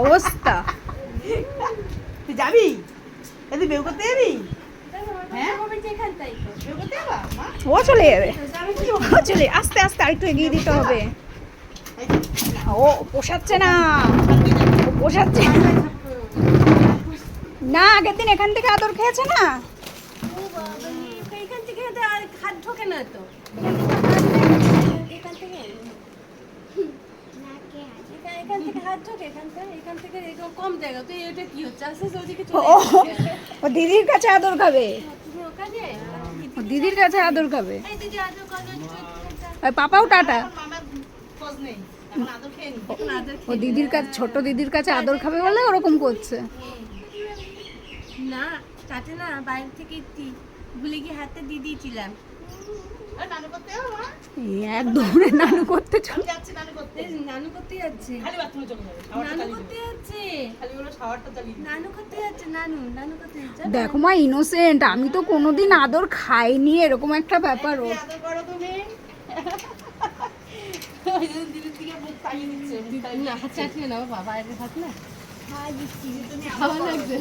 অবস্থা। তুই যাবি? তুই বেউ করতে যাবি? ও চলে যাবে, ও চলে, আস্তে আস্তে আরেকটু এগিয়ে দিতে হবে। ও পোষাচ্ছে না, ও পোষাচ্ছে না। আগের দিন এখান থেকে আদর খেয়েছে না। এখান থেকে আর হাত ঢোকে না তো, এখান থেকে হাত ঢোকে, এখান থেকে কম জায়গা তো। এটা কি হচ্ছে? আস্তে আস্তে ওদিকে চলে যাচ্ছে। ও দিদির কাছে আদর খাবে, তুমি ওখানে ও দিদির কাছে আদর খাবে। এই দিদি আদর করো। আর পাপাও টাটা। মামার খোঁজ নেই, এখন আদর খেয়ে নি। এখন আদর ও দিদির কাছে, ছোট দিদির কাছে আদর খাবে বলে ওরকম করছে। না তাতে না, বাইরে থেকে ভুলে গিয়ে হাতে দিয়ে দিয়েছিলাম। নানু করতে যাবো মা? এক দৌড়ে নানু করতে চল। আমি যাচ্ছি নানু করতে। নানু করতে যাচ্ছে, খালি বাথরুমে চলে যাবে, নানু করতে যাচ্ছে, খালি বলো শাওয়ারটা চালিয়ে দিই। নানু করতে যাচ্ছে, নানু করতে যাচ্ছে। দেখো মা ইনোসেন্ট, আমি তো কোনোদিন আদর খাইনি, এরকম একটা ব্যাপার ও। আদর করো তুমি। ওই যে দিদির দিকে মুখ তাকিয়ে দিচ্ছে, মুখ তাকিয়ে না হাত চাটিয়ে নাও বাবা, বাইরে হাত না হাই দিচ্ছি, তুমি হাওয়া লাগছে,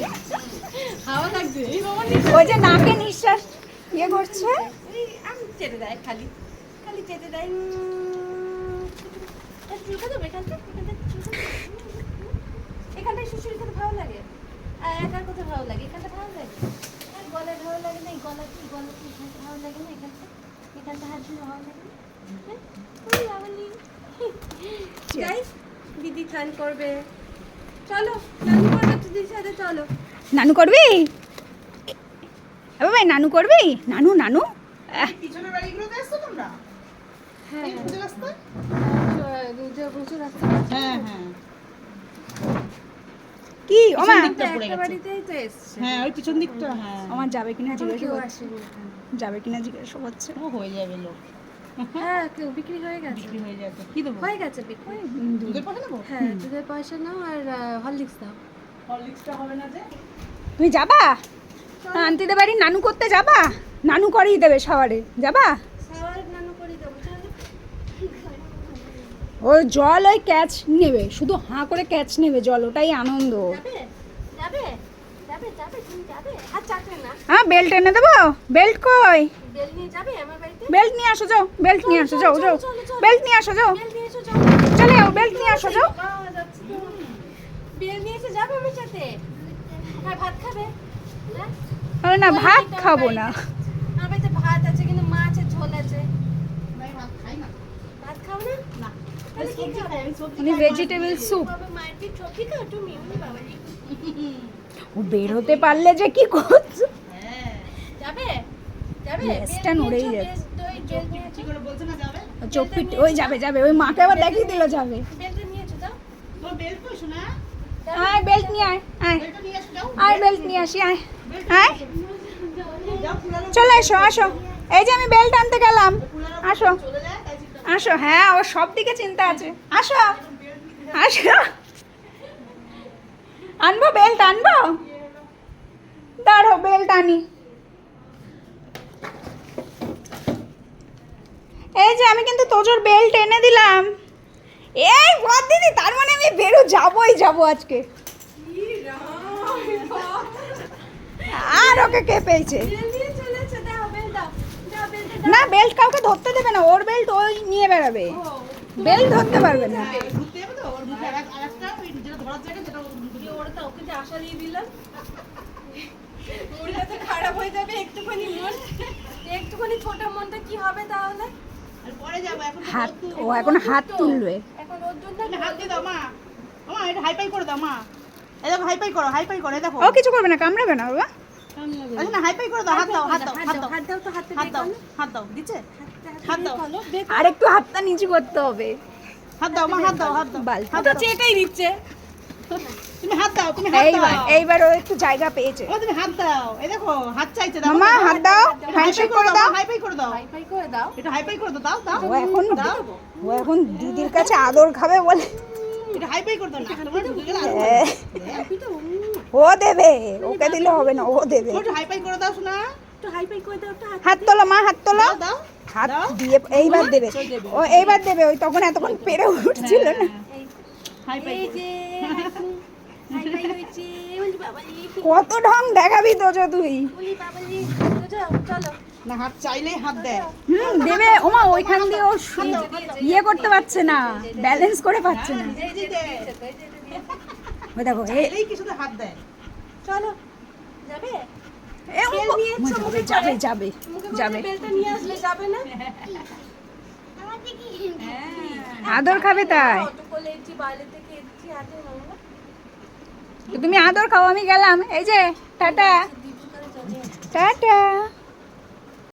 হাওয়া লাগছে। এই বাবা ওই যে নাকে নিঃশ্বাস ইয়ে করছে। আমি চেটে দেয়, খালি খালি চেটে দেয়। চুলকা দেবে এখানটায় শুশুরি খেতে ভালো লাগে, আর একার করতে ভালো লাগে, এখানটা ভালো লাগে, আর গলায় ভালো লাগে না, গলা কি এখানটা ভালো লাগে না, এখানটা হাত ধুলে ভালো লাগে না। হ্যাঁ? ওই বাবালি। যাই, দিদি স্নান করবে, চলো নানু করবে, দিদির সাথে চলো। নানু করবি? ভাই নানু করবি? নানু নানু পিছনের বাড়িগুলোতে আসছো তোমরা? হ্যাঁ এই পুজো রাস্তায়? প্রচুর রাস্তা হ্যাঁ হ্যাঁ কি ওমা দিকটা পড়ে একটা গেছে। বাড়িতেই তো এসছে, হ্যাঁ ওই পিছন দিকটা, হ্যাঁ আমার যাবে কিনা এখন জিজ্ঞাসা কেউ করছে, আসেনি এখানে। যাবে কিনা জিজ্ঞাসা করছে। ও হয়ে যাবে লোক, হ্যাঁ কেউ বিক্রি হয়ে গেছে, বিক্রি হয়ে যাবে। কি দেবো? হয়ে গেছে বিক্রি। দুধের পয়সা নেবো? হ্যাঁ দুধের পয়সা নাও আর হরলিক্স দাও। হরলিক্সটা হবে না যে? তুমি যাবা আন্টিদের বাড়ি নানু করতে যাবা? নানু করেই দেবে সবারে, যাবা? সাওয়ার নানু করে দেবো, চলো। ও জল ওই ক্যাচ নেবে, শুধু হাঁ করে ক্যাচ নেবে জল, ওটাই আনন্দ। যাবে যাবে যাবে যাবে, তুমি যাবে? হাত চাটবে না, হ্যাঁ বেল্ট এনে দেবো? বেল্ট কই? বেল নিয়ে যাবে আমার বাড়িতে? বেল্ট নিয়ে আসো যাও, বেল্ট নিয়ে আসো যাও যাও, বেল্ট নিয়ে আসো যাও, বেল নিয়ে এসো, চলো। চলে যাও, বেল্ট নিয়ে আসো যাও। বাবা, যাচ্ছি তো। বেল নিয়ে এসে যাবে আমার সাথে? হ্যাঁ ভাত খাবে? হ্যাঁ আরে না ভাত খাবো না। আমার বাড়িতে ভাত আছে, কিন্তু মাছের ঝোল আছে। ভাই ভাত খাই না। ভাত খাও না? না। তাহলে কি সবজি খাবে? খাই, আমি সবজি উনি খাই না। Vegetable soup. বাবা মায়ের কি সবজি খাও তুমি? ওরে বাবা রে। ও বের হতে পারলে যে কি করছো। হ্যাঁ। যাবে যাবে? লেজটা বেল নড়েই নিয়েছো, যাচ্ছে। বেল দই, বেল কি করে বলছে না যাবে? চোখ পিট ওই যাবে যাবে, ওই মাকে আবার দেখিয়ে দিল যাবে। বেলটা নিয়েছো দাও। তোর বেল্ট কই শোনা? আয় বেল্ট নিয়ে আয়, আয় বেল্টটা নিয়ে আসো যাও। আয় বেল্ট নিয়ে আসি, আয় আয় যাও ফুলালো চলে এসো, আসো। এই যে আমি বেল্ট আনতে গেলাম, আসো চলে যায় তাই চিন্তা আসো। হ্যাঁ ওর সব দিকে চিন্তা আছে, আসো আসো। আনবো বেল্ট, আনবো, দাঁড়ো বেল্ট আনি। এই যে আমি কিন্তু তোজোর বেল্ট এনে দিলাম। এই বদ দিদি, তার মানে আমি বেরো যাবো আজকে। আর ওকে কে পেয়েছে? বেল নিয়ে চলেছে, দাও বেল দাও, দাও বেলটা দাও। না বেল্ট কাউকে ধরতে দেবে না, ওর বেল্ট ওই নিয়ে বেড়াবে, বেল্ট ধরতে পারবে না। ঘুরতে যাবে তো ওর মুখে আরেকটা ওই যেটা ধরার জায়গা যেটা ওর মুখে কি ওরা তো ওকে যে আশা দিয়ে দিলাম, ওটা তো খারাপ হয়ে যাবে একটুখানি মন, একটুখানি ছোট মনটা কি হবে তাহলে? আর পরে যাবো এখন তো হাত, রোদ ও এখন হাত তুলবে। এখন ওর জন্য তুমি হাত দিয়ে দাও মা। মা এটা হাইপাই করে দাও মা। এই দেখো হাইপাই করো এই দেখো। ও কিছু করবে না, কামড়াবে না বাবা। আচ্ছা না হাইপাই করে দাও, হাত দাও হাত দাও হাত দাও হাত দাও তো, হাতে হাত দাও হাত দাও দিচ্ছে? হাত দাও আর একটু হাতটা নিচু করতে হবে। হাত দাও মা, হাত দাও হাত দাও বালতি হাত তো দাও। চেটেই দিচ্ছে। তুমি হাত দাও, তুমি হাত দাও। এইবার ও একটু জায়গা পেয়েছে। ও তুমি হাত দাও, এই দেখো হাত চাইছে দাও। মামা হাত দাও, হ্যান্ডশেক করে দাও। হাইপাই করে দাও, হাইফাই করে দাও। এটা হাইপাই করে দাও, দাও দাও। ও এখন দিদির কাছে আদর খাবে বলে এটা হাইপাই করে দাও না, তোমার ঢুকে গেল আর ও দেবে, ওকে দিলে হবে না, ও দেবে। একটু হাইপাই করে দাও শোনা। একটু হাইফাই করে দাও, একটু হাত তোলো মা, হাত তোলো। দাও দাও হাত দিয়ে এইবার দেবে, ও এইবার দেবে। ওই তখন এতক্ষণ পেরে উঠছিল না। হাইপাই এই যে বাবালি কত ঢং দেখাবি তো তুই। উলি বাবালি চলো না হাত চাইলেই হাত দেয়। দেবে ওমা, ওইখান দিয়ে ও ইয়ে করতে পারছে না, ব্যালেন্স করে পারছে না। এই যে দে। ওই দেখো চাইলেই কি শুধু হাত দেয়। চলো যাবে এ ও যাবে যাবে যাবে যাবে। বেলটা নিয়ে আসলে যাবে না আদর খাবে তাই। অটো কোলে এসেছি বাইরে থেকে এসেছি হাতে মামা তো তুমি আদর খাও, আমি গেলাম। এই যে টাটা দিদি করে চলে টাটা।